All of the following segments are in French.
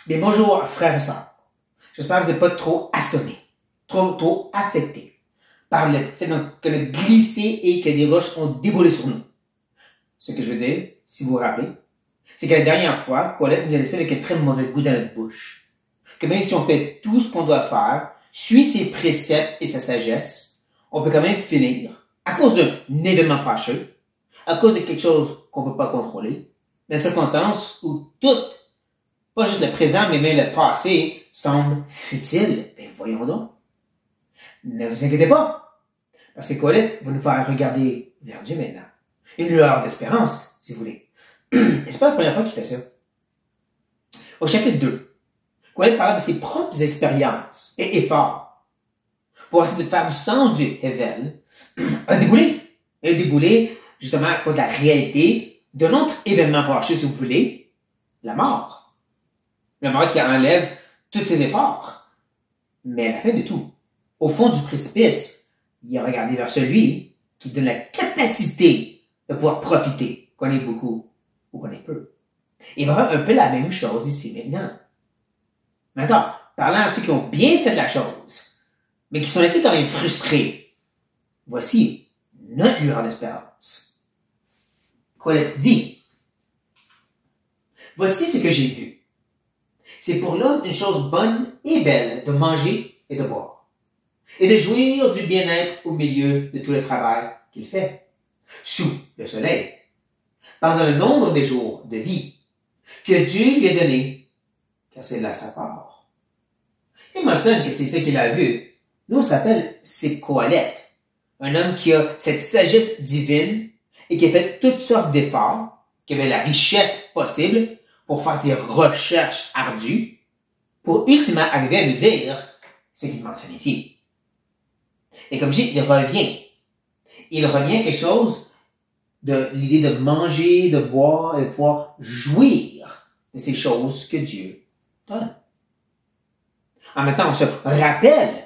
Bien, bonjour, frères et sœurs. J'espère que vous n'êtes pas trop assommés, trop affectés par le fait que notre glissé et que des roches ont déboulé sur nous. Ce que je veux dire, si vous vous rappelez, c'est que la dernière fois, Colette nous a laissé avec un très mauvais goût dans notre bouche. Que même si on fait tout ce qu'on doit faire, suit ses préceptes et sa sagesse, on peut quand même finir, à cause d'un événement fâcheux, à cause de quelque chose qu'on ne peut pas contrôler, dans une circonstance où tout, pas juste le présent, mais même le passé, semble futile. Ben voyons donc. Ne vous inquiétez pas, parce que Colette va nous faire regarder vers Dieu maintenant. Une lueur d'espérance, si vous voulez. Et c'est pas la première fois qu'il fait ça. Au chapitre 2, Colette parle de ses propres expériences et efforts pour essayer de faire du sens du Hevel un déboulé, justement, à cause de la réalité d'un autre événement fâcheux, si vous voulez, la mort. La mort qui enlève tous ses efforts. Mais à la fin de tout, au fond du précipice, il a regardé vers celui qui donne la capacité de pouvoir profiter, qu'on ait beaucoup ou qu'on ait peu. Il va faire un peu la même chose ici maintenant. Maintenant, parlant à ceux qui ont bien fait la chose, mais qui sont laissés quand même frustrés, voici notre lueur d'espérance. Colette dit, voici ce que j'ai vu. C'est pour l'homme une chose bonne et belle de manger et de boire, et de jouir du bien-être au milieu de tout le travail qu'il fait, sous le soleil, pendant le nombre des jours de vie que Dieu lui a donné, car c'est là sa part. Il mentionne que c'est ce qu'il a vu. Nous, on s'appelle c'est Colette, un homme qui a cette sagesse divine et qui a fait toutes sortes d'efforts, qui avait la richesse possible pour faire des recherches ardues, pour ultimement arriver à nous dire ce qu'il mentionne ici. Et comme je dis, il revient. Il revient à quelque chose de l'idée de manger, de boire et de pouvoir jouir de ces choses que Dieu donne. En même temps, on se rappelle,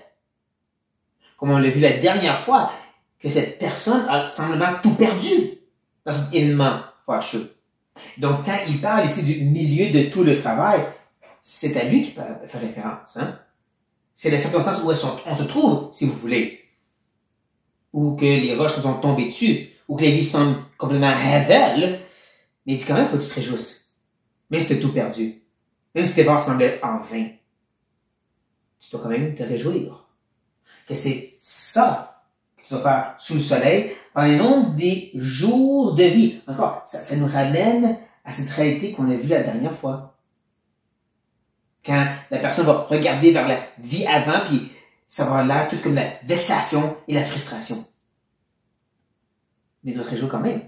comme on l'a vu la dernière fois, que cette personne a semblablement tout perdu dans un événement fâcheux. Donc, quand il parle ici du milieu de tout le travail, c'est à lui qu'il fait référence. Hein? C'est la circonstance où on se trouve, si vous voulez. Ou que les roches nous ont tombé dessus, ou que la vie semble complètement révèle, mais il dit quand même, il faut que tu te réjouisses. Même si tu as tout perdu. Même si tes efforts semblaient en vain. Tu dois quand même te réjouir. Que c'est ça que tu dois faire sous le soleil pendant les nombres des jours de vie. Encore, ça nous ramène à cette réalité qu'on a vue la dernière fois. Quand la personne va regarder vers la vie avant, puis ça va avoir l'air tout comme la vexation et la frustration. Mais il doit te réjouir quand même.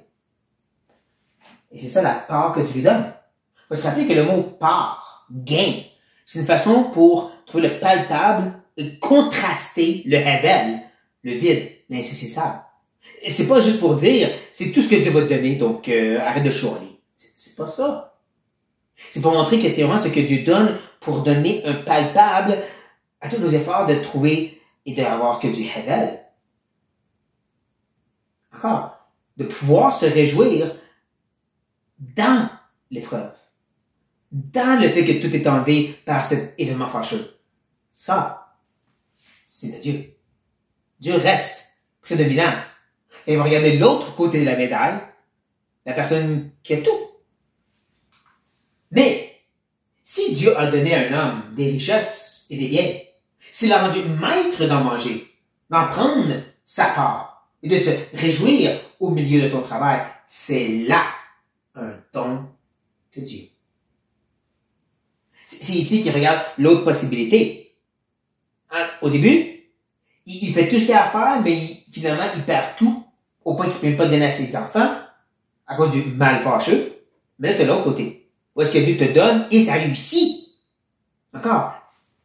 Et c'est ça la part que tu lui donnes. Il faut se rappeler que le mot part, gain, c'est une façon pour trouver le palpable et contraster le Hevel, le vide, l'insaisissable. Et c'est pas juste pour dire, c'est tout ce que Dieu va te donner, donc arrête de chialer. C'est pas ça. C'est pour montrer que c'est vraiment ce que Dieu donne pour donner un palpable à tous nos efforts de trouver et d'avoir que du Hevel. Encore, de pouvoir se réjouir dans l'épreuve, dans le fait que tout est enlevé par cet événement fâcheux. Ça, c'est de Dieu. Dieu reste prédominant. Et il va regarder l'autre côté de la médaille, la personne qui a tout. Mais, si Dieu a donné à un homme des richesses et des biens, s'il l'a rendu maître d'en manger, d'en prendre sa part et de se réjouir au milieu de son travail, c'est là un don de Dieu. C'est ici qu'il regarde l'autre possibilité. Hein? Au début, il fait tout ce qu'il a à faire, mais finalement, il perd tout au point qu'il ne peut même pas donner à ses enfants à cause du mal fâcheux. Mais là, de l'autre côté, où est-ce que Dieu te donne et ça réussit? Encore,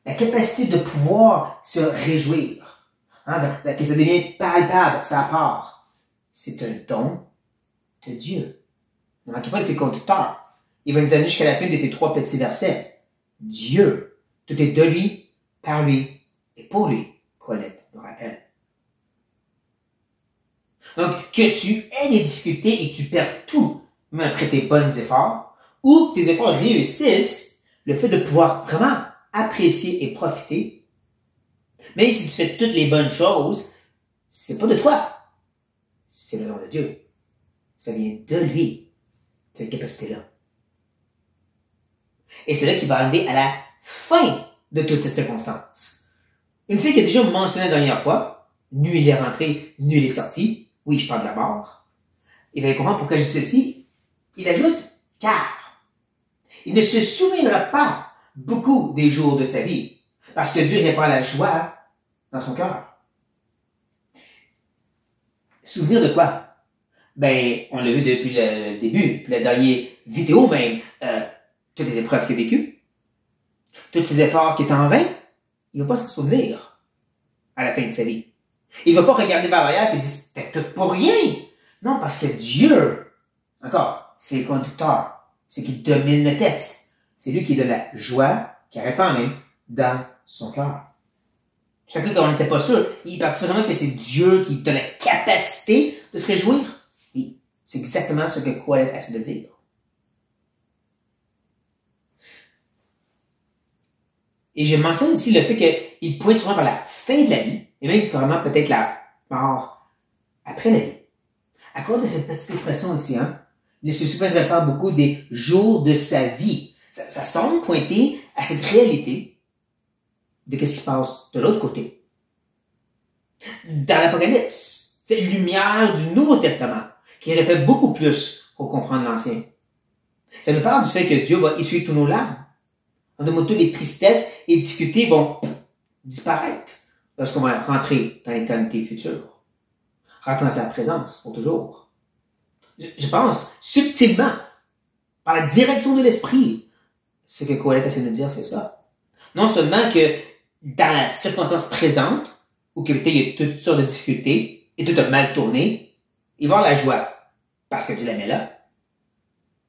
la capacité de pouvoir se réjouir, hein, que ça devient palpable, sa part, c'est un don de Dieu. Ne manquez pas le fil conducteur. Il va nous amener jusqu'à la fin de ces 3 petits versets. Dieu, tout est de lui, par lui et pour lui, Colette nous rappelle. Donc, que tu aies des difficultés et que tu perds tout, même après tes bons efforts, ou que tes efforts réussissent, le fait de pouvoir vraiment apprécier et profiter, même si tu fais toutes les bonnes choses, c'est pas de toi. C'est le don de Dieu. Ça vient de lui, cette capacité-là. Et c'est là qu'il va arriver à la fin de toutes ces circonstances. Une fille qui a déjà mentionné la dernière fois, nul il est rentré, nul il est sorti. Oui, je parle de la mort. Il va comprendre pourquoi je dis ceci. Il ajoute, car il ne se souviendra pas beaucoup des jours de sa vie, parce que Dieu répand la joie dans son cœur. Souvenir de quoi? Ben, on l'a vu depuis le début, puis la dernière vidéo même, toutes les épreuves qu'il a vécues, tous ces efforts qui étaient en vain, il ne va pas s'en souvenir à la fin de sa vie. Il ne va pas regarder vers l'arrière et dire, c'était tout pour rien. Non, parce que Dieu, encore, fait le conducteur. C'est qui domine le texte. C'est lui qui donne la joie, qui répand même, dans son cœur. Tout à coup, quand on n'était pas sûr, il part vraiment que c'est Dieu qui donne la capacité de se réjouir. Oui, c'est exactement ce que Colette essaie de dire. Et je mentionne ici le fait qu'il pointe souvent vers la fin de la vie, et même carrément peut-être la mort après la vie. À cause de cette petite expression ici, il ne se souviendrait pas beaucoup des jours de sa vie. Ça semble pointer à cette réalité de ce qui se passe de l'autre côté. Dans l'Apocalypse, cette lumière du Nouveau Testament qui reflète beaucoup plus pour comprendre l'Ancien. Ça nous parle du fait que Dieu va essuyer tous nos larmes. En d'autres mots, toutes les tristesses et difficultés vont disparaître lorsqu'on va rentrer dans l'éternité future. Rentrer dans sa présence pour toujours. Je pense subtilement, par la direction de l'esprit, ce que Colette essaie de nous dire, c'est ça. Non seulement que dans la circonstance présente, où il y a toutes sortes de difficultés et tout a mal tourné, il va y avoir la joie parce que Dieu la met là,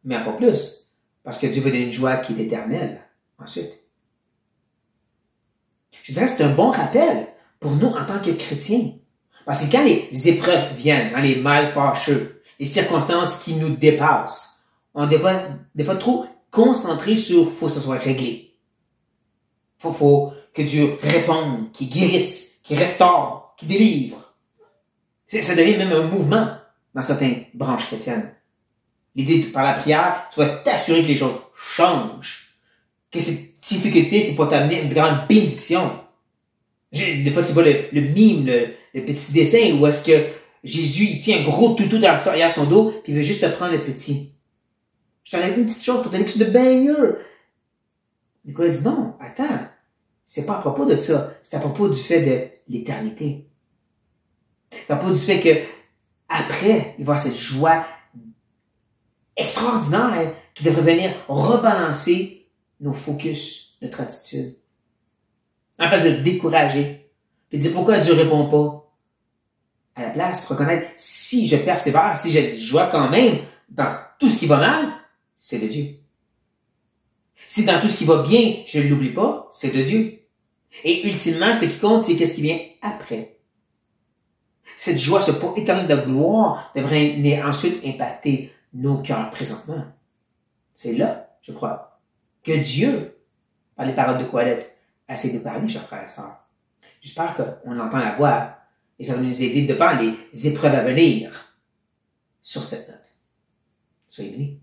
mais encore plus parce que Dieu veut donner une joie qui est éternelle ensuite. Je dirais que c'est un bon rappel pour nous en tant que chrétiens. Parce que quand les épreuves viennent, les mal fâcheux, les circonstances qui nous dépassent, on est des fois trop concentré sur « faut que ça soit réglé ». Faut que Dieu réponde, qu'il guérisse, qu'il restaure, qu'il délivre. Ça devient même un mouvement dans certaines branches chrétiennes. L'idée par la prière, tu vas t'assurer que les choses changent. Que cette difficulté, c'est pour t'amener une grande bénédiction. Des fois, tu vois le mime, le petit dessin où est-ce que Jésus, il tient un gros toutou derrière son dos, puis il veut juste te prendre le petit. Je t'enlève une petite chose pour te donner quelque chose de bien mieux. Nicolas dit non, attends, c'est pas à propos de ça, c'est à propos du fait de l'éternité. C'est à propos du fait que après, il va y avoir cette joie extraordinaire qui devrait venir rebalancer nos focus, notre attitude. En place de se décourager, puis de dire pourquoi Dieu ne répond pas. À la place, reconnaître si je persévère, si j'ai de joie quand même dans tout ce qui va mal, c'est de Dieu. Si dans tout ce qui va bien, je ne l'oublie pas, c'est de Dieu. Et ultimement, ce qui compte, c'est qu'est-ce qui vient après. Cette joie, ce point éternel de gloire devrait ensuite impacter nos cœurs présentement. C'est là, je crois, que Dieu, par les paroles de Colette, essaie de parler, chers frères et sœurs. J'espère qu'on entend la voix et ça va nous aider devant les épreuves à venir sur cette note. Soyez bénis.